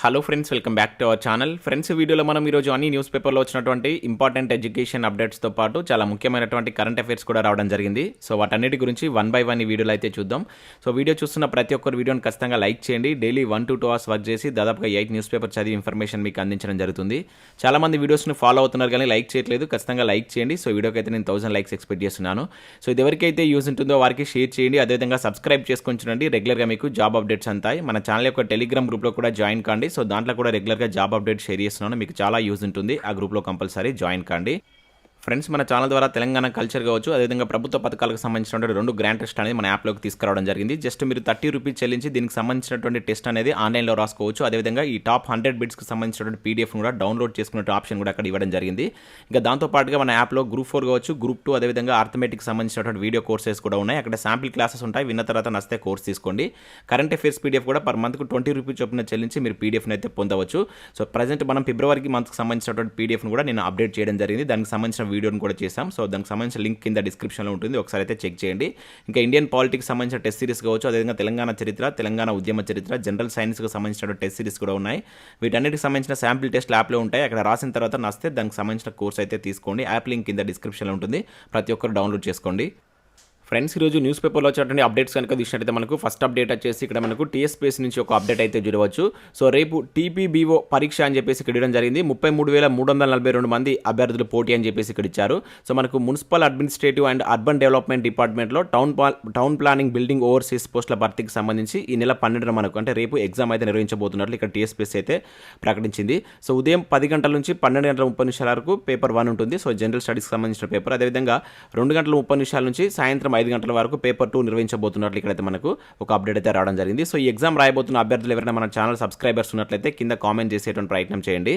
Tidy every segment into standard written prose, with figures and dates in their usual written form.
Hello friends, welcome back to our channel. Friends, వీడియోలో మనం ఈరోజు అన్ని న్యూస్ పేపర్లో వచ్చినటువంటి ఇంపార్టెంట్ ఎడ్యుకేషన్ అప్డేట్స్తో పాటు చాలా ముఖ్యమైనటువంటి కరెంట్ అఫైర్స్ కూడా రావడం జరిగింది. సో వాటన్నిటి గురించి వన్ బై వన్ ఈ వీడియోలో అయితే చూద్దాం. సో వీడియో చూస్తున్న ప్రతి ఒక్కరు వీడియోని ఖచ్చితంగా లైక్ చేయండి. డైలీ 1 to 2 hours వర్క్ చేసి దాదాపుగా 8 న్యూస్ పేపర్ చదివి ఇన్ఫర్మేషన్ మీకు అందించడం జరుగుతుంది. చాలామంది వీడియోస్ని ఫాలో అవుతున్నారు కానీ లైక్ చేయట్లేదు. ఖచ్చితంగా లైక్ చేయండి. సో వీడియోకి అయితే నేను 1000 లైక్స్ ఎక్స్పెక్ట్ చేస్తున్నాను. సో ఇది ఎవరికైతే యూజ్ ఉంటుందో వారికి షేర్ చేయండి. అదేవిధంగా సబ్స్క్రైబ్ చేసుకొని చూడండి. రెగ్యులర్గా మీకు జాబ్ అప్డేట్స్ అంతాయి. మన ఛానల్ యొక్క టెలిగ్రామ్ గ్రూప్లో కూడా జాయిన్ కాండి. సో దాంట్లో కూడా రెగ్యులర్గా జాబ్ అప్డేట్ షేర్ చేస్తున్నాను. మీకు చాలా యూజ్ ఉంటుంది. ఆ గ్రూప్లో కంపల్సరీ జాయిన్ కాండి. ఫ్రెండ్స్, మన ఛానల్ ద్వారా తెలంగాణ కల్చర్ కావచ్చు, అదేవిధంగా ప్రభుత్వ పథకాలకు సంబంధించినటువంటి 2 గ్రాండ్ టెస్ట్ అనేది మన యాప్లోకి తీసుకురావడం జరిగింది. జస్ట్ మీరు 30 రూపీస్ చెల్లించి దీనికి సంబంధించినటువంటి టెస్ట్ అనేది ఆన్లైన్లో రాసుకోవచ్చు. అదేవిధంగా ఈ టాప్ 100 బిట్స్కి సంబంధించినటువంటి పీడిఎఫ్ కూడా డౌన్లోడ్ చేసుకునే ఆప్షన్ కూడా అక్కడ ఇవ్వడం జరిగింది. ఇంకా దాంతోపాటుగా మన యాప్లో గ్రూప్ 4 కావచ్చు, గ్రూప్ 2, అదేవిధంగా ఆర్థమెటిక్ సంబంధించినటువంటి వీడియో కోర్సెస్ కూడా ఉన్నాయి. అక్కడ శాంపిల్ క్లాసెస్ ఉంటాయి. విన్న తర్వాత నచ్చితే కోర్స్ తీసుకోండి. కరెంట్ అఫైర్స్ పీడిఎఫ్ కూడా పర్ మంత్కు 20 రూపీస్ చొప్పున చెల్లించి మీరు పీడిఎఫ్ని అయితే పొందవచ్చు. సో ప్రజెంట్ మనం ఫిబ్రవరికి మంత్కి సంబంధించినటువంటి పీడిఎఫ్ను కూడా నేను అప్డేట్ చేయడం జరిగింది. దానికి సంబంధించిన వీడియోని కూడా చేశాం. సో దానికి సంబంధించిన లింక్ కింద డిస్క్రిప్షన్లో ఉంటుంది. ఒకసారి అయితే చెక్ చేయండి. ఇంకా ఇండియన్ పాలిటిక్స్ సంబంధించిన టెస్ట్ సిరీస్ కావచ్చు, అదేవిధంగా తెలంగాణ చరిత్ర, తెలంగాణ ఉద్యమ చరిత్ర, జనరల్ సైన్స్కి సంబంధించిన టెస్ట్ సిరీస్ కూడా ఉన్నాయి. వీటన్నిటికి సంబంధించిన శాంపిల్ టెస్ట్ యాప్లో ఉంటాయి. అక్కడ రాసిన తర్వాత నచ్చితే దానికి సంబంధించిన కోర్స్ అయితే తీసుకోండి. యాప్ లింక్ కింద డిస్క్రిప్షన్లో ఉంటుంది. ప్రతి ఒక్కరు డౌన్లోడ్ చేసుకోండి. ఫ్రెండ్స్, ఈరోజు న్యూస్ పేపర్లో వచ్చేటువంటి అప్డేట్స్ కనుక చూసినట్టయితే మనకు ఫస్ట్ అప్డేట్ వచ్చేసి ఇక్కడ మనకు TSPSC నుంచి ఒక అప్డేట్ అయితే చూడవచ్చు. సో రేపు TPBO పరీక్ష అని చెప్పేసి ఇక్కడ ఇవ్వడం జరిగింది. 33,342 మంది అభ్యర్థులు పోటీ అని చెప్పేసి ఇక్కడ ఇచ్చారు. సో మనకు municipal administrative and urban development డిపార్ట్మెంట్లో టౌన్ ప్లానింగ్ బిల్డింగ్ ఓవర్సీస్ పోస్టుల భర్తీకి సంబంధించి ఈ నెల 12న మనకు అంటే రేపు ఎగ్జామ్ అయితే నిర్వహించబోతున్నట్లు ఇక్కడ TSPSC అయితే ప్రకటించింది. సో ఉదయం 10 గంటల నుంచి 12:30 వరకు పేపర్ 1 ఉంటుంది. సో జనరల్ స్టడీస్కి సంబంధించిన పేపర్. అదేవిధంగా 2:30 నుంచి సాయంత్రం 5 గంటల వరకు పేపర్ 2 నిర్వహించబోతున్నట్లు ఇక్కడైతే మనకు ఒక అప్డేట్ అయితే రావడం జరిగింది. సో ఈ ఎగ్జామ్ రాయబోతున్న అభ్యర్థులు ఎవరైనా మన ఛానల్ సబ్స్క్రైబర్స్ ఉన్నట్లయితే కింద కామెంట్ చేసేటువంటి ప్రయత్నం చేయండి.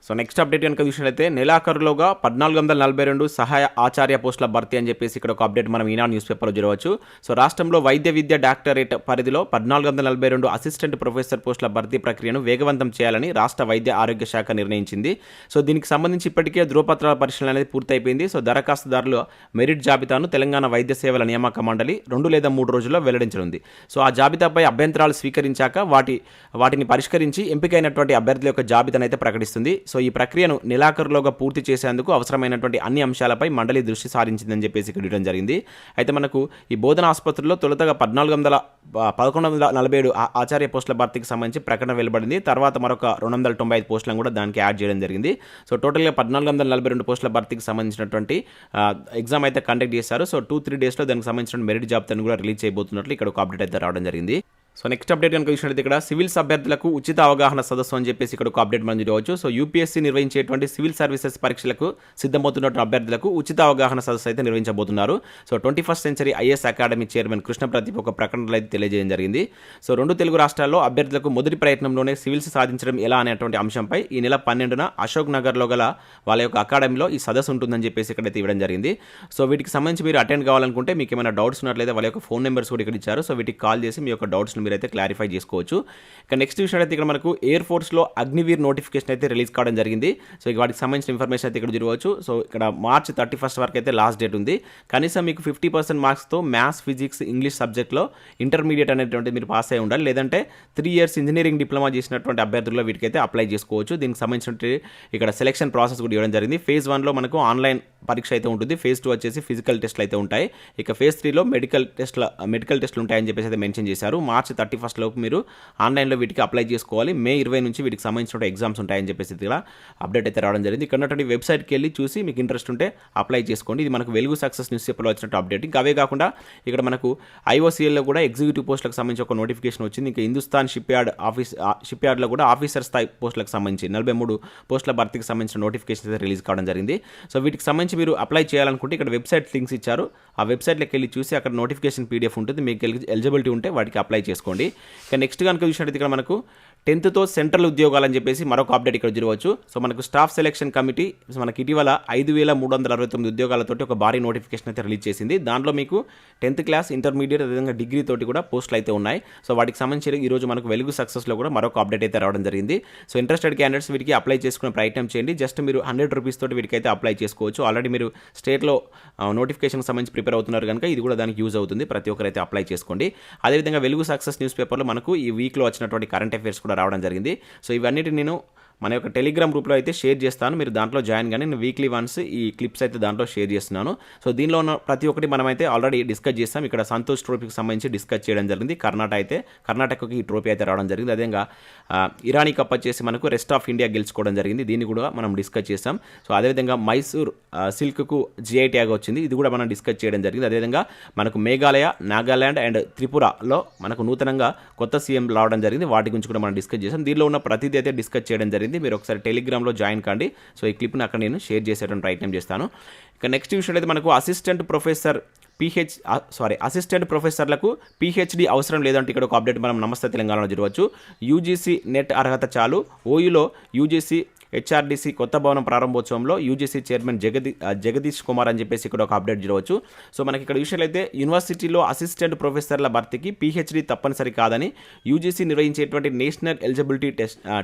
సో నెక్స్ట్ అప్డేట్ కనుక చూసినట్లయితే నెలాఖరులోగా 1442 సహాయ ఆచార్య పోస్టుల భర్తీ అని చెప్పేసి ఇక్కడ ఒక అప్డేట్ మనం ఈనాడు న్యూస్ పేపర్లో చూడవచ్చు. సో రాష్ట్రంలో వైద్య విద్య డాక్టరేట్ పరిధిలో 1442 అసిస్టెంట్ ప్రొఫెసర్ పోస్టుల భర్తీ ప్రక్రియను వేగవంతం చేయాలని రాష్ట్ర వైద్య ఆరోగ్య శాఖ నిర్ణయించింది. సో దీనికి సంబంధించి ఇప్పటికే ధృవపత్రాల పరిశీలన అనేది పూర్తయిపోయింది. సో దరఖాస్తుదారుల మెరిట్ జాబితాను తెలంగాణ వైద్య సేవల నియామక మండలి 2 లేదా 3 రోజుల్లో వెల్లడించనుంది. సో ఆ జాబితాపై అభ్యంతరాలు స్వీకరించాక వాటిని పరిష్కరించి ఎంపికైనటువంటి అభ్యర్థుల యొక్క జాబితాను అయితే ప్రకటిస్తుంది. సో ఈ ప్రక్రియను నెలాఖరులోగా పూర్తి చేసేందుకు అవసరమైనటువంటి అన్ని అంశాలపై మండలి దృష్టి సారించిందని చెప్పేసి ఇక్కడ ఇవ్వడం జరిగింది. అయితే మనకు ఈ బోధన ఆసుపత్రుల్లో తొలుతగా 1147 ఆచార్య పోస్టుల భర్తీకి సంబంధించి ప్రకటన వెలువడింది. తర్వాత మరొక 295 పోస్టులను కూడా దానికి యాడ్ చేయడం జరిగింది. సో టోటల్గా 1442 పోస్టుల భర్తీకి సంబంధించినటువంటి ఎగ్జామ్ అయితే కండక్ట్ చేశారు. సో 2-3 డేస్లో దానికి సంబంధించిన మెరిట్ జాబితాను కూడా రిలీజ్ చేయబోతున్నట్లు ఇక్కడ ఒక అప్డేట్ అయితే రావడం జరిగింది. సో నెక్స్ట్ అప్డేట్ కనుక చూసినట్లయితే ఇక్కడ సివిల్స్ అభ్యర్థులకు ఉచిత అవగాహన సదస్సు అని చెప్పేసి ఇక్కడ ఒక అప్డేట్ మనం చూడవచ్చు. సో UPSC నిర్వహించేటువంటి సివిల్ సర్వీసెస్ పరీక్షలకు సిద్ధమవుతున్నటువంటి అభ్యర్థులకు ఉచిత అవగాహన సదస్సు అయితే నిర్వహించబోతున్నారు. So 21st century IAS academy chairman Krishna Pradeep ఒక ప్రకటనలో అయితే తెలియజేయడం జరిగింది. సో 2 తెలుగు రాష్ట్రాల్లో అభ్యర్థులకు మొదటి ప్రయత్నంలోనే సివిల్స్ సాధించడం ఎలా అనేటువంటి అంశంపై ఈ నెల 12న అశోక్ నగర్లో గల వాళ్ళ యొక్క అకాడమీలో ఈ సదస్సు ఉంటుందని చెప్పేసి ఇక్కడైతే ఇవ్వడం జరిగింది. సో వీటికి సంబంధించి మీరు అటెండ్ కావాలనుకుంటే మీకు ఏమైనా డౌట్స్ ఉన్నట్లయితే వాళ్ళ యొక్క ఫోన్ నెంబర్స్ కూడా ఇక్కడ ఇచ్చారు. సో వీటికి కాల్ చేసి మీ యొక్క డౌట్స్ని మీరైతే క్లారిఫై చేసుకోవచ్చు. ఇక నెక్స్ట్ విషయం ఇక్కడ మనకు ఎయిర్ ఫోర్స్లో అగ్నివీర్ నోటిఫికేషన్ అయితే రిలీజ్ కావడం జరిగింది. సో వాటికి సంబంధించిన ఇన్ఫర్మేషన్ అయితే ఇక్కడ చూడవచ్చు. సో ఇక్కడ మార్చ్ 31 వరకు అయితే లాస్ట్ డేట్ ఉంది. కనీసం మీకు 50% మార్క్స్తో మ్యాథ్స్, ఫిజిక్స్, ఇంగ్లీష్ సబ్జెక్ట్లో ఇంటర్మీడియట్ అనేటువంటి మీరు పాస్ అయి ఉండాలి. లేదంటే 3 years ఇంజనీరింగ్ డిప్లొమా చేసినటువంటి అభ్యర్థుల్లో వీటికైతే అప్లై చేసుకోవచ్చు. దీనికి సంబంధించిన ఇక్కడ సెలక్షన్ ప్రాసెస్ కూడా ఇవ్వడం జరిగింది. ఫేజ్ 1లో మనకు ఆన్లైన్ పరీక్ష అయితే ఉంటుంది. ఫేజ్ 2 వచ్చేసి ఫిజికల్ టెస్ట్లు అయితే ఉంటాయి. ఇక ఫేజ్ 3లో మెడికల్ టెస్ట్లు ఉంటాయని చెప్పేసి అయితే మెన్షన్ చేశారు. మార్చ్ 31 లోపు మీరు ఆన్లైన్లో వీటికి అప్లై చేసుకోవాలి. మే 20 నుంచి వీటికి సంబంధించిన ఎగ్జామ్స్ ఉంటాయని చెప్పేసి ఇక్కడ అప్డేట్ అయితే రావడం జరిగింది. ఇక్కడ ఉన్నటువంటి వెబ్సైట్కి వెళ్ళి చూసి మీకు ఇంట్రెస్ట్ ఉంటే అప్లై చేసుకోండి. ఇది మనకు వెలుగు సక్సెస్ న్యూస్ పేపర్లో వచ్చినట్టు అప్డేట్. ఇంకా అవే కాకుండా ఇక్కడ మనకు IOCLలో కూడా ఎగ్జిక్యూటివ్ పోస్టులకు సంబంధించి ఒక నోటిఫికేషన్ వచ్చింది. ఇంకా హిందుస్థాన్ షిప్ యార్డ్లో కూడా ఆఫీసర్ స్థాయి పోస్టులకు సంబంధించి 43 పోస్టుల భర్తీకి సంబంధించిన నోటిఫికేషన్ అయితే రిలీజ్ కావడం జరిగింది. సో వీటికి సంబంధించి మీరు అప్లై చేయాలనుకుంటే ఇక్కడ వెబ్సైట్ లింక్స్ ఇచ్చారు. ఆ వెబ్సైట్లోకి వెళ్ళి చూసి అక్కడ నోటిఫికేషన్ PDF ఉంటుంది. మీకు ఎలిజిబిలిటీ ఉంటే వాటికి అప్లై చేసుకోండి. ఇక నెక్స్ట్ కనుక చూసినట్టు ఇక్కడ మనకు 10th సెంట్రల్ ఉద్యోగాలు అని చెప్పేసి మరొక అప్డేట్ ఇక్కడ చూడవచ్చు. సో మనకు స్టాఫ్ సెలక్షన్ కమిటీ మనకి ఇటీవల 5,369 ఉద్యోగాలతోటి ఒక భారీ నోటిఫికేషన్ అయితే రిలీజ్ చేసింది. దాంట్లో మీకు 10th క్లాస్, ఇంటర్మీడియట్, అదేవిధంగా డిగ్రీ తోటి కూడా పోస్టులు అయితే ఉన్నాయి. సో వాటికి సంబంధించి ఈరోజు మనకు వెలుగు సక్సెస్లో కూడా మరొక అప్డేట్ అయితే రావడం జరిగింది. సో ఇంట్రెస్టెడ్ క్యాండిడేట్స్ వీటికి అప్లై చేసుకునే ప్రయత్నం చేయండి. జస్ట్ మీరు 100 రూపీస్ తోటి వీటికి అయితే అప్లై చేసుకోవచ్చు. ఆల్రెడీ మీరు స్టేట్లో నోటిఫికేషన్ సంబంధించి ప్రిపేర్ అవుతున్నారు కనుక ఇది కూడా దానికి యూజ్ అవుతుంది. ప్రతి ఒక్కరైతే అప్లై చేసుకోండి. అదేవిధంగా వెలుగు సక్సెస్ సక్సెస్ న్యూస్ పేపర్లో మనకు ఈ వీక్లో వచ్చినటువంటి కరెంట్ అఫైర్స్ కూడా రావడం జరిగింది. సో ఇవన్నిటిని నేను మన యొక్క టెలిగ్రామ్ గ్రూప్లో అయితే షేర్ చేస్తాను, మీరు దాంట్లో జాయిన్ కానీ నేను వీక్లీ వన్స్ ఈ క్లిప్స్ అయితే దాంట్లో షేర్ చేస్తున్నాను. సో దీనిలో ఉన్న ప్రతి ఒక్కటి మనమైతే ఆల్రెడీ డిస్కస్ చేస్తాం. ఇక్కడ సంతోష్ ట్రోఫీకి సంబంధించి డిస్కస్ చేయడం జరిగింది. కర్ణాటకకి ఈ ట్రోఫీ అయితే రావడం జరిగింది. అదేవిధంగా ఇరానీ కప్ వచ్చేసి మనకు రెస్ట్ ఆఫ్ ఇండియా గెలుచుకోవడం జరిగింది, దీన్ని కూడా మనం డిస్కస్ చేస్తాం. సో అదేవిధంగా మైసూర్ సిల్క్కు GI ట్యాగ్ వచ్చింది, ఇది కూడా మనం డిస్కస్ చేయడం జరిగింది. అదేవిధంగా మనకు మేఘాలయ, నాగాల్యాండ్ అండ్ త్రిపురలో మనకు నూతనంగా కొత్త సీఎం రావడం జరిగింది, వాటి గురించి కూడా మనం డిస్కస్ చేసాం. దీనిలో ఉన్న ప్రతిదీ అయితే డిస్కస్ చేయడం జరిగింది. మీరు ఒకసారి టెలిగ్రామ్లో జాయిన్ కాండి. సో ఈ క్లిప్ని అక్కడ నేను షేర్ చేసేటువంటి ప్రయత్నం చేస్తాను. ఇక నెక్స్ట్ విషయం అయితే మనకు అసిస్టెంట్ ప్రొఫెసర్లకు PhD అవసరం లేదంటే ఇక్కడ ఒక అప్డేట్ మనం నమస్తే తెలంగాణలో చూడవచ్చు. UGC నెట్ అర్హత చాలు, OUలో UGC HRDC కొత్త భవనం ప్రారంభోత్సవంలో UGC చైర్మన్ జగదీష్ కుమార్ అని చెప్పేసి ఇక్కడ ఒక అప్డేట్ చూడవచ్చు. సో మనకి ఇక్కడ విషయాలు అయితే యూనివర్సిటీలో అసిస్టెంట్ ప్రొఫెసర్ల భర్తీకి PhD తప్పనిసరి కాదని UGC నిర్వహించేటువంటి నేషనల్ ఎలిజిబిలిటీ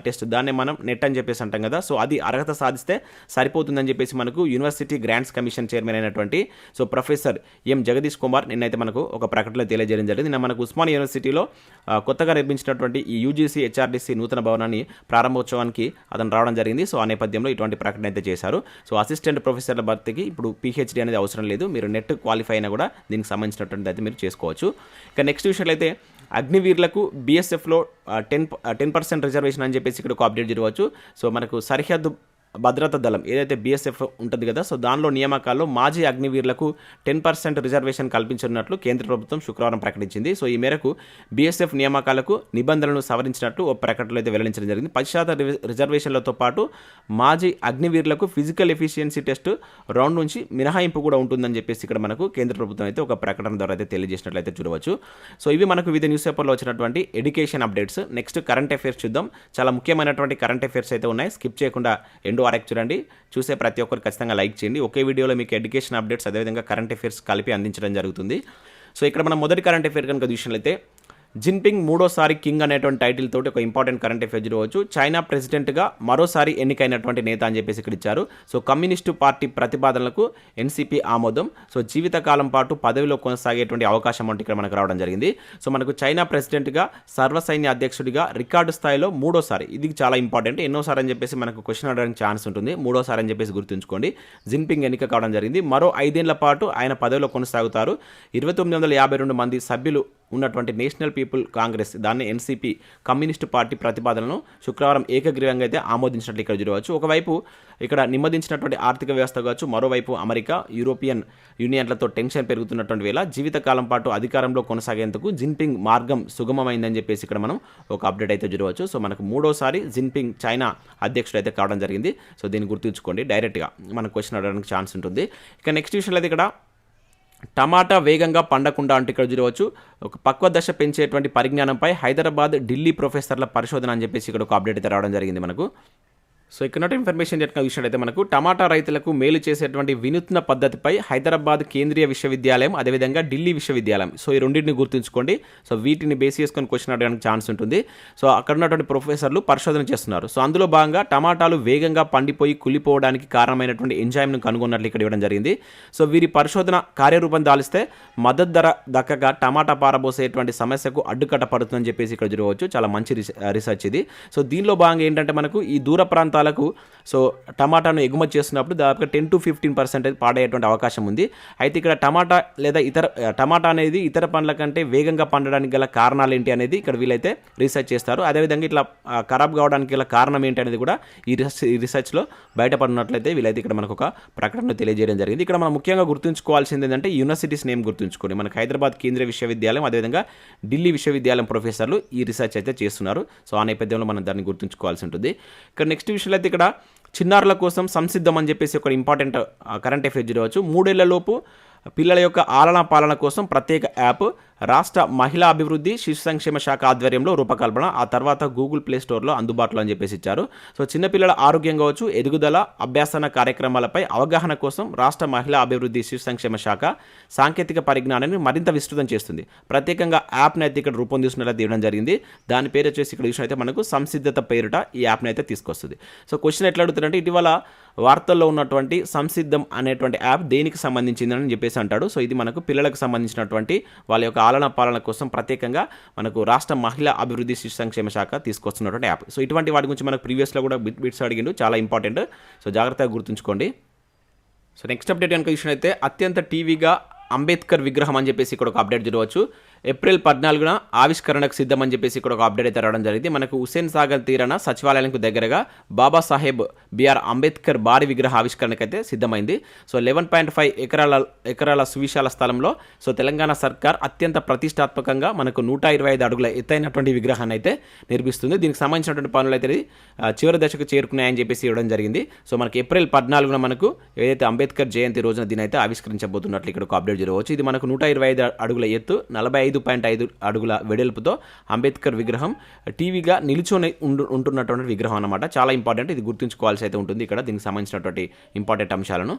టెస్ట్ దాన్ని మనం నెట్ అని చెప్పేసి అంటాం కదా. సో అది అర్హత సాధిస్తే సరిపోతుందని చెప్పేసి మనకు యూనివర్సిటీ గ్రాంట్స్ కమిషన్ చైర్మన్ అయినటువంటి ప్రొఫెసర్ ఎం జగదీష్ కుమార్ నిన్నైతే మనకు ఒక ప్రకటనలో తెలియజేయడం జరిగింది. నిన్న మనకు ఉస్మానియా యూనివర్సిటీలో కొత్తగా నిర్మించినటువంటి ఈ UGC HRDC నూతన భవనాన్ని ప్రారంభోత్సవానికి అతను రావడం జరిగింది. సో ఆ నేపథ్యంలో ఇటువంటి ప్రకటన అయితే చేశారు. సో అసిస్టెంట్ ప్రొఫెసర్ల భర్తీకి ఇప్పుడు PhD అనేది అవసరం లేదు, మీరు నెట్ క్వాలిఫై అయినా కూడా దీనికి సంబంధించినటువంటి అయితే మీరు చేసుకోవచ్చు. ఇక నెక్స్ట్ విషయాలు అయితే అగ్నివీర్లకు BSFలో 10% రిజర్వేషన్ అని చెప్పేసి ఇక్కడ ఒక అప్డేట్ జరగవచ్చు. సో మనకు సరిహద్దు భద్రతా దళం ఏదైతే BSF ఉంటుంది కదా, సో దానిలో నియామకాల్లో మాజీ అగ్నివీరులకు 10% రిజర్వేషన్ కల్పించనున్నట్లు కేంద్ర ప్రభుత్వం శుక్రవారం ప్రకటించింది. సో ఈ మేరకు BSF నియామకాలకు నిబంధనలను సవరించినట్లు ఒక ప్రకటనలో అయితే వెల్లడించడం జరిగింది. 10% రిజర్వేషన్లతో పాటు మాజీ అగ్నివీరులకు ఫిజికల్ ఎఫిషియన్సీ టెస్ట్ రౌండ్ నుంచి మినహాయింపు కూడా ఉంటుందని చెప్పేసి ఇక్కడ మనకు కేంద్ర ప్రభుత్వం అయితే ఒక ప్రకటన ద్వారా అయితే తెలియజేసినట్లయితే చూడవచ్చు. సో ఇవి మనకు వివిధ న్యూస్ పేపర్లో వచ్చినటువంటి education updates. Next current affairs చూద్దాం. చాలా ముఖ్యమైనటువంటి కరెంట్ అఫైర్స్ అయితే ఉన్నాయి, స్కిప్ చేయకుండా ఎండు వరకు చూడండి. చూసే ప్రతి ఒక్కరు ఖచ్చితంగా లైక్ చేయండి. ఒకే వీడియోలో మీకు ఎడ్యుకేషన్ అప్డేట్స్ అదేవిధంగా కరెంట్ అఫైర్స్ కలిపి అందించడం జరుగుతుంది. సో ఇక్కడ మనం మొదటి కరెంట్ అఫైర్ కనుక చూసినట్లయితే జిన్పింగ్ మూడోసారి కింగ్ అనేటువంటి టైటిల్ తోటి ఒక ఇంపార్టెంట్ కరెంట్ అఫైర్ చూడవచ్చు. చైనా ప్రెసిడెంట్గా మరోసారి ఎన్నికైనటువంటి నేత అని చెప్పేసి ఇక్కడ ఇచ్చారు. సో కమ్యూనిస్టు పార్టీ ప్రతిపాదనలకు NCP ఆమోదం. సో జీవితకాలం పాటు పదవిలో కొనసాగేటువంటి అవకాశం అంటే ఇక్కడ మనకు రావడం జరిగింది. సో మనకు చైనా ప్రెసిడెంట్గా సర్వసైన్య అధ్యక్షుడిగా రికార్డు స్థాయిలో మూడోసారి, ఇది చాలా ఇంపార్టెంట్, ఎన్నోసారి అని చెప్పేసి మనకు క్వశ్చన్ అడగడానికి ఛాన్స్ ఉంటుంది, మూడోసారి అని చెప్పేసి గుర్తుంచుకోండి. జిన్పింగ్ ఎన్నిక కావడం జరిగింది. మరో 5 ఏళ్ల పాటు ఆయన పదవిలో కొనసాగుతారు. 2952 మంది సభ్యులు ఉన్నటువంటి నేషనల్ పీపుల్ కాంగ్రెస్ దాన్ని NCP కమ్యూనిస్టు పార్టీ ప్రతిపాదనను శుక్రవారం ఏకగ్రీవంగా అయితే ఆమోదించినట్లు ఇక్కడ చూడవచ్చు. ఒకవైపు ఇక్కడ నెమ్మదించినటువంటి ఆర్థిక వ్యవస్థ కావచ్చు, మరోవైపు అమెరికా, యూరోపియన్ యూనియన్లతో టెన్షన్ పెరుగుతున్నటువంటి వేళ జీవితకాలం పాటు అధికారంలో కొనసాగేందుకు జిన్పింగ్ మార్గం సుగమమైందని చెప్పేసి ఇక్కడ మనం ఒక అప్డేట్ అయితే చూడవచ్చు. సో మనకు మూడోసారి జిన్పింగ్ చైనా అధ్యక్షుడు అయితే కావడం జరిగింది. సో దీన్ని గుర్తుంచుకోండి, డైరెక్ట్గా మనకు క్వశ్చన్ అడగడానికి ఛాన్స్ ఉంటుంది. ఇక నెక్స్ట్ విషయంలో అయితే ఇక్కడ టమాటా వేగంగా పండకుండా అంటే ఇక్కడ చూడవచ్చు. ఒక పక్వ దశ పెంచేటువంటి పరిజ్ఞానంపై హైదరాబాద్, ఢిల్లీ ప్రొఫెసర్ల పరిశోధన అని చెప్పేసి ఇక్కడ ఒక అప్డేట్ అయితే రావడం జరిగింది మనకు. సో ఇక్కడ ఇన్ఫర్మేషన్ జరిగిన విషయం అయితే మనకు టమాటా రైతులకు మేలు చేసేటువంటి వినూత్న పద్ధతిపై హైదరాబాద్ కేంద్రీయ విశ్వవిద్యాలయం అదేవిధంగా ఢిల్లీ విశ్వవిద్యాలయం, సో ఈ రెండింటిని గుర్తుంచుకోండి. సో వీటిని బేస్ చేసుకొని క్వశ్చన్ అడగడానికి ఛాన్స్ ఉంటుంది. సో అక్కడ ఉన్నటువంటి ప్రొఫెసర్లు పరిశోధన చేస్తున్నారు. సో అందులో భాగంగా టమాటాలు వేగంగా పండిపోయి కుళ్ళిపోవడానికి కారణమైనటువంటి ఎంజైమ్ను కనుగొన్నట్లు ఇక్కడ ఇవ్వడం జరిగింది. సో వీరి పరిశోధన కార్యరూపం దాలిస్తే మద్దతు ధర దక్కగా టమాటా పారబోసేటువంటి సమస్యకు అడ్డుకట్ట పడుతుందని చెప్పేసి ఇక్కడ చూడవచ్చు. చాలా మంచి రీసెర్చ్ ఇది. సో దీనిలో భాగంగా ఏంటంటే మనకు ఈ దూర ప్రాంతాలకు సో టమాటాను ఎగుమతి చేస్తున్నప్పుడు దాదాపుగా 10 to 15% పాడేటువంటి అవకాశం ఉంది. అయితే ఇక్కడ టమాటా అనేది ఇతర పండ్ల కంటే వేగంగా పండడానికి గల కారణాలు ఏంటి అనేది ఇక్కడ వీళ్ళైతే రీసెర్చ్ చేస్తారు. అదేవిధంగా ఇట్లా ఖరాబ్ కావడానికి గల కారణం ఏంటి అనేది కూడా ఈ రీసెర్చ్లో బయటపడినట్లయితే వీళ్ళైతే ఇక్కడ మనకు ఒక ప్రకటన తెలియజేయడం జరిగింది. ఇక్కడ మనం ముఖ్యంగా గుర్తుంచుకోవాల్సింది ఏంటంటే యూనివర్సిటీస్ నేమ్ గుర్తుంచుకోండి. మనకు హైదరాబాద్ కేంద్రీయ విశ్వవిద్యాలయం అదేవిధంగా ఢిల్లీ విశ్వవిద్యాలయం ప్రొఫెసర్లు ఈ రీసెర్చ్ అయితే చేస్తున్నారు. సో ఆ నేపథ్యంలో మనం దాన్ని గుర్తుంచుకోవాల్సి ఉంటుంది. ఇక్కడ నెక్స్ట్ విషయంలో అయితే ఇక్కడ చిన్నారుల కోసం సంసిద్ధం అని చెప్పేసి ఒక ఇంపార్టెంట్ కరెంట్ అఫైర్ చూడవచ్చు. 3 ఏళ్లలోపు పిల్లల యొక్క ఆలనా పాలన కోసం ప్రత్యేక యాప్ రాష్ట్ర మహిళా అభివృద్ధి శిశు సంక్షేమ శాఖ ఆధ్వర్యంలో రూపకల్పన, ఆ తర్వాత గూగుల్ ప్లే స్టోర్లో అందుబాటులో అని చెప్పేసి ఇచ్చారు. సో చిన్నపిల్లల ఆరోగ్యం కావచ్చు, ఎదుగుదల, అభ్యాసన కార్యక్రమాలపై అవగాహన కోసం రాష్ట్ర మహిళా అభివృద్ధి శిశు సంక్షేమ శాఖ సాంకేతిక పరిజ్ఞానాన్ని మరింత విస్తృతం చేస్తుంది. ప్రత్యేకంగా యాప్ని అయితే ఇక్కడ రూపొందిస్తున్నట్లయితే ఇవ్వడం జరిగింది. దాని పేరు వచ్చేసి ఇక్కడ చూసినట్లయితే మనకు సంసిద్ధత పేరిట ఈ యాప్ని అయితే తీసుకొస్తుంది. సో క్వశ్చన్ ఎట్లా అడుగుతారంటే ఇటీవల వార్తల్లో ఉన్నటువంటి సంసిద్ధం అనేటువంటి యాప్ దేనికి సంబంధించిందని చెప్పేసి అంటాడు. సో ఇది మనకు పిల్లలకు సంబంధించినటువంటి వాళ్ళ యొక్క పాలన కోసం ప్రత్యేకంగా మనకు రాష్ట్ర మహిళా అభివృద్ధి శిశు సంక్షేమ శాఖ తీసుకొస్తున్నటువంటి యాప్. సో ఇటువంటి వాటి గురించి మనకు ప్రీవియస్లో కూడా బిట్స్ అడిగిండు, చాలా ఇంపార్టెంట్. సో జాగ్రత్తగా గుర్తుంచుకోండి. సో నెక్స్ట్ అప్డేట్ కనుక చూసినట్లయితే అత్యంత టీవీగా అంబేద్కర్ విగ్రహం అని చెప్పేసి ఇక్కడ ఒక అప్డేట్ చూడవచ్చు. ఏప్రిల్ 14న ఆవిష్కరణకు సిద్ధమని చెప్పేసి ఇక్కడ ఒక అప్డేట్ అయితే రావడం జరిగింది. మనకు హుస్సేన్ సాగర్ తీరాన సచివాలయానికి దగ్గరగా బాబాసాహెబ్ బిఆర్ అంబేద్కర్ భారీ విగ్రహ ఆవిష్కరణకైతే సిద్ధమైంది. సో 11.5 ఎకరాల సువిశాల స్థలంలో సో తెలంగాణ సర్కార్ అత్యంత ప్రతిష్టాత్మకంగా మనకు 125 అడుగుల ఎత్తైనటువంటి విగ్రహాన్ని అయితే నిర్మిస్తుంది. దీనికి సంబంధించినటువంటి పనులు అయితే చివరి దశకు చేరుకున్నాయని చెప్పేసి ఇవ్వడం జరిగింది. సో మనకి ఏప్రిల్ 14న మనకు ఏదైతే అంబేద్కర్ జయంతి రోజున దీని అయితే ఆవిష్కరించబోతున్నట్లు ఇక్కడ ఒక అప్డేట్ చూడవచ్చు. ఇది మనకు 125 అడుగుల ఎత్తు, 45.5 అడుగుల వెడల్పుతో అంబేద్కర్ విగ్రహం టీవీగా నిలుచొని ఉంటున్నటువంటి విగ్రహం అన్నమాట. చాలా ఇంపార్టెంట్, ఇది గుర్తుంచుకోవాల్సి అయితే ఉంటుంది ఇక్కడ దీనికి సంబంధించినటువంటి ఇంపార్టెంట్ అంశాలను.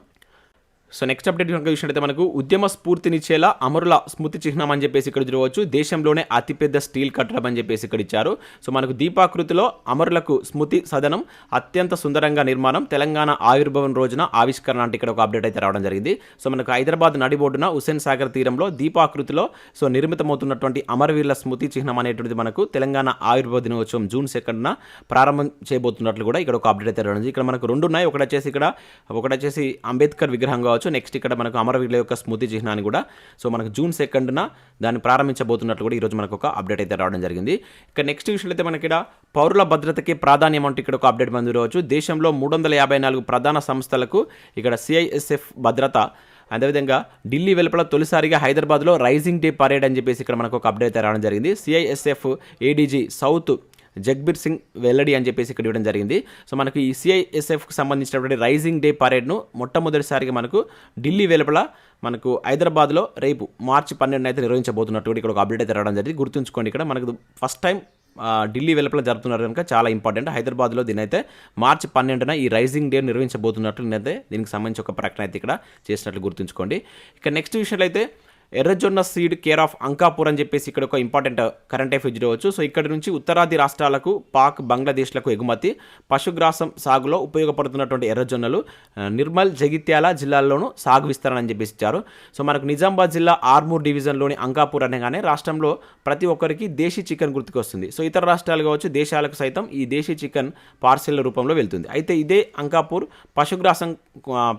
సో నెక్స్ట్ అప్డేట్ కనుక చూసినట్లయితే మనకు ఉద్యమ స్ఫూర్తినిచ్చేలా అమరుల స్మృతి చిహ్నం అని చెప్పేసి ఇక్కడ చూడవచ్చు. దేశంలోనే అతిపెద్ద స్టీల్ కట్టడం అని చెప్పేసి ఇక్కడ ఇచ్చారు. సో మనకు దీపాకృతిలో అమరులకు స్మృతి సదనం అత్యంత సుందరంగా నిర్మాణం, తెలంగాణ ఆవిర్భావం రోజున ఆవిష్కరణ అంటే ఇక్కడ ఒక అప్డేట్ అయితే రావడం జరిగింది. సో మనకు హైదరాబాద్ నడిబొడ్డున హుస్సేన్ సాగర్ తీరంలో దీపాకృతిలో సో నిర్మితమవుతున్నటువంటి అమరవీరుల స్మృతి చిహ్నం అనేటువంటిది మనకు తెలంగాణ ఆవిర్భావ దినోత్సవం జూన్ 2న ప్రారంభం చేయబోతున్నట్లు కూడా ఇక్కడ ఒక అప్డేట్ అయితే రావడం జరిగింది. ఇక్కడ మనకు 2 ఉన్నాయి. ఒకటి వచ్చేసి అంబేద్కర్ విగ్రహం కావచ్చు, నెక్స్ట్ ఇక్కడ మనకు అమరవీరుల యొక్క స్మృతి చిహ్నాన్ని కూడా సో మనకు జూన్ 2న దాన్ని ప్రారంభించబోతున్నట్లు కూడా ఈరోజు మనకు ఒక అప్డేట్ అయితే రావడం జరిగింది. ఇక నెక్స్ట్ విషయంలో అయితే మనకి ఇక్కడ పౌరుల భద్రతకి ప్రాధాన్యం అంటూ ఇక్కడ ఒక అప్డేట్ పొందవచ్చు. దేశంలో 354 ప్రధాన సంస్థలకు ఇక్కడ సిఐఎస్ఎఫ్ భద్రత, అదేవిధంగా ఢిల్లీ వెలుపల తొలిసారిగా హైదరాబాద్లో రైజింగ్ డే పరేడ్ అని చెప్పేసి ఇక్కడ మనకు ఒక అప్డేట్ అయితే రావడం జరిగింది. CISF ADG south Jagbir Singh వెల్లడి అని చెప్పేసి ఇక్కడ ఇవ్వడం జరిగింది. సో మనకు ఈ సిఐఎస్ఎఫ్కి సంబంధించినటువంటి రైజింగ్ డే పరేడ్ను మొట్టమొదటిసారిగా మనకు ఢిల్లీ వెలుపల మనకు హైదరాబాద్లో రేపు మార్చి 12న అయితే నిర్వహించబోతున్నట్టు ఇక్కడ ఒక అప్డేట్ అయితే రావడం జరిగింది. గుర్తుంచుకోండి, ఇక్కడ మనకు ఫస్ట్ టైం ఢిల్లీ వెలుపల జరుగుతున్నారు కనుక చాలా ఇంపార్టెంట్. హైదరాబాద్లో దీనైతే మార్చి 12న ఈ రైజింగ్ డే నిర్వహించబోతున్నట్టు నేనైతే దీనికి సంబంధించి ఒక ప్రకటన అయితే ఇక్కడ చేసినట్లు గుర్తుంచుకోండి. ఇక నెక్స్ట్ విషయంలో అయితే ఎర్రజొన్న సీడ్ కేర్ ఆఫ్ అంకాపూర్ అని చెప్పేసి ఇక్కడ ఒక ఇంపార్టెంట్ కరెంట్ అఫైర్స్ చూడవచ్చు. సో ఇక్కడ నుంచి ఉత్తరాది రాష్ట్రాలకు పాక్, బంగ్లాదేశ్లకు ఎగుమతి, పశుగ్రాసం సాగులో ఉపయోగపడుతున్నటువంటి ఎర్రజొన్నలు నిర్మల్, జగిత్యాల జిల్లాల్లోనూ సాగు విస్తరణ అని చెప్పేసి ఇచ్చారు. సో మనకు నిజామాబాద్ జిల్లా ఆర్మూర్ డివిజన్లోని అంకాపూర్ అనగానే రాష్ట్రంలో ప్రతి ఒక్కరికి దేశీ చికెన్ గుర్తుకొస్తుంది. సో ఇతర రాష్ట్రాలు కావచ్చు, దేశాలకు సైతం ఈ దేశీ చికెన్ పార్సెల్ రూపంలో వెళ్తుంది. అయితే ఇదే అంకాపూర్ పశుగ్రాసం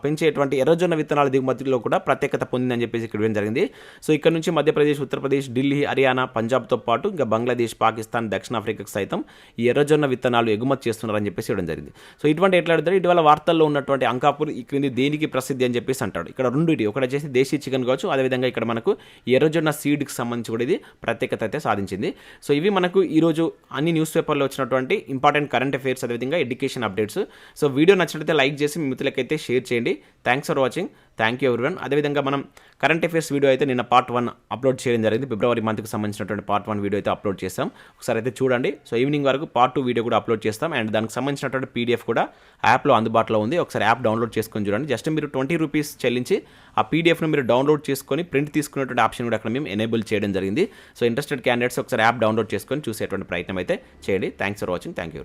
పెంచేటువంటి ఎర్రజొన్న విత్తనాల దిగుమతిలో కూడా ప్రత్యేకత పొందిందని చెప్పేసి ఇక్కడ జరిగింది. సో ఇక్కడ నుంచి మధ్యప్రదేశ్, ఉత్తరప్రదేశ్, ఢిల్లీ, హర్యానా, పంజాబ్తో పాటు ఇంకా బంగ్లాదేశ్, పాకిస్తాన్, దక్షిణాఫ్రికాకు సైతం ఈ ఎర్రజొన్న విత్తనాలు ఎగుమతి చేస్తున్నారని చెప్పేసి ఇవ్వడం జరిగింది. సో ఇటువంటి ఎట్లాడతారు ఇటీవల వార్తల్లో ఉన్నటువంటి అంకాపూర్ ఈ క్రింది దేనికి ప్రసిద్ధి అని చెప్పేసి అంటాడు. ఇక్కడ రెండింటి, ఒకటి వచ్చేసి దేశీ చికెన్ కావచ్చు, అదేవిధంగా ఇక్కడ మనకు ఎర్రజొన్న సీడ్కి సంబంధించి కూడా ఇది ప్రత్యేకత అయితే సాధించింది. సో ఇవి మనకు ఈరోజు అన్ని న్యూస్ పేపర్లో వచ్చినటువంటి ఇంపార్టెంట్ కరెంట్ అఫైర్స్, అదేవిధంగా ఎడ్యుకేషన్ అప్డేట్స్. సో వీడియో నచ్చినట్లయితే లైక్ చేసి మీ మిత్రులకైతే షేర్ చేయండి. Thanks for watching. Thank you everyone. అదేవిధంగా మనం కరెంట్ అఫైర్స్ వీడియో అయితే నిన్న పార్ట్ 1 అప్లోడ్ చేయడం జరిగింది. ఫిబ్రవరి మంత్కి సంబంధించినటువంటి పార్ట్ 1 వీడియో అయితే అప్లోడ్ చేస్తాం. ఒకసారి అయితే చూడండి. సో ఈవినింగ్ వరకు పార్ట్ 2 వీడియో కూడా అప్లోడ్ చేస్తాం. అండ్ దానికి సంబంధించినటువంటి పీడిఎఫ్ కూడా యాప్లో అందుబాటులో ఉంది. ఒకసారి యాప్ డౌన్లోడ్ చేసుకొని చూడండి. జస్ట్ మీరు 20 రూపీస్ చెల్లించి ఆ పీడిఎఫ్ను మీరు డౌన్లోడ్ చేసుకొని ప్రింట్ తీసుకునేటువంటి ఆప్షన్ కూడా అక్కడ మేము ఎనేబుల్ చేయడం జరిగింది. సో ఇంట్రెస్టెడ్ క్యాండిడేట్స్ ఒకసారి యాప్ డౌన్లోడ్ చేసుకొని చూసేటువంటి ప్రయత్నం అయితే చేయండి. Thanks for watching. Thank you.